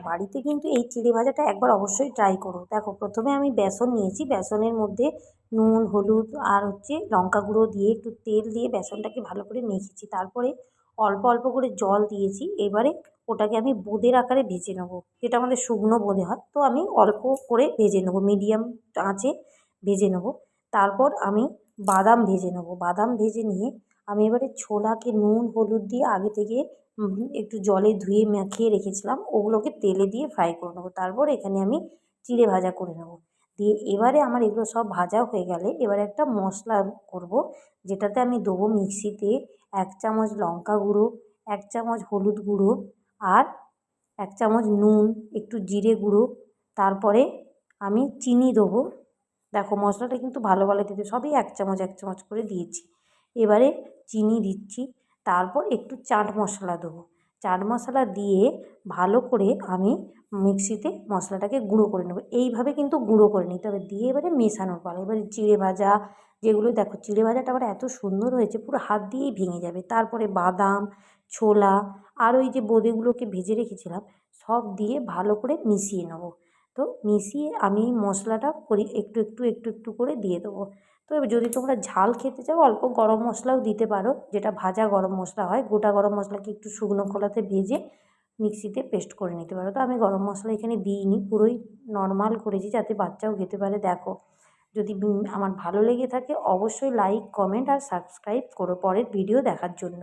বাড়িতে কিন্তু এই চিড়ে ভাজাটা একবার অবশ্যই ট্রাই করো। দেখো প্রথমে আমি বেসন নিয়েছি, বেসনের মধ্যে নুন, হলুদ আর লঙ্কা গুঁড়ো দিয়ে একটু তেল দিয়ে বেসনটাকে ভালো করে মেখেছি। তারপরে অল্প অল্প করে জল দিয়েছি। এবারে ওটাকে আমি বোঁদের আকারে ভেজে নেবো, যেটা আমাদের শুকনো বোঁদে হয়। তো আমি অল্প করে ভেজে নেবো, মিডিয়াম আঁচে ভেজে নেবো। তারপর আমি বাদাম ভেজে নেবো। বাদাম ভেজে নিয়ে আমি এবারে ছোলাকে নুন হলুদ দিয়ে আগে থেকে একটু জলে ধুয়ে মাখিয়ে রেখেছিলাম, ওগুলোকে তেলে দিয়ে ফ্রাই করে নেবো। তারপর এখানে আমি চিড়ে ভাজা করে নেবো। দিয়ে এবারে আমার এগুলো সব ভাজা হয়ে গেলে এবারে একটা মশলা করব, যেটাতে আমি দেবো মিক্সিতে 1 চামচ লঙ্কা গুঁড়ো, 1 চামচ হলুদ গুঁড়ো আর 1 চামচ নুন, একটু জিরে গুঁড়ো। তারপরে আমি চিনি দেবো। দেখো মশলাটা কিন্তু ভালো ভালো দিতে সবই 1 চামচ 1 চামচ করে দিয়েছি। এবারে চিনি দিচ্ছি। তারপর একটু চাট মশলা দেবো। চাট মশলা দিয়ে ভালো করে আমি মিক্সিতে মশলাটাকে গুঁড়ো করে নেবো। এইভাবে কিন্তু গুঁড়ো করে নিতে হবে। দিয়ে এবারে মেশানোর পালা। এবারে চিড়ে ভাজা যেগুলো, দেখো চিড়ে ভাজাটা আবার এত সুন্দর হয়েছে পুরো হাত দিয়েই ভেঙে যাবে। তারপরে বাদাম, ছোলা আর ওই যে বোঁদেগুলোকে ভেজে রেখেছিলাম সব দিয়ে ভালো করে মিশিয়ে নেবো। তো মিশিয়ে আমি মশলাটা করি একটু একটু একটু একটু করে দিয়ে দেবো। তো এবার যদি তোমরা ঝাল খেতে চাও অল্প গরম মশলাও দিতে পারো, যেটা ভাজা গরম মশলা হয়। গোটা গরম মশলাকে একটু শুকনো খোলাতে ভেজে মিক্সিতে পেস্ট করে নিতে পারো। তো আমি গরম মশলা এখানে দিইনি, পুরোই নর্মাল করেছি যাতে বাচ্চাও খেতে পারে। দেখো যদি আমার ভালো লেগে থাকে অবশ্যই লাইক কমেন্ট আর সাবস্ক্রাইব করো পরের ভিডিও দেখার জন্য।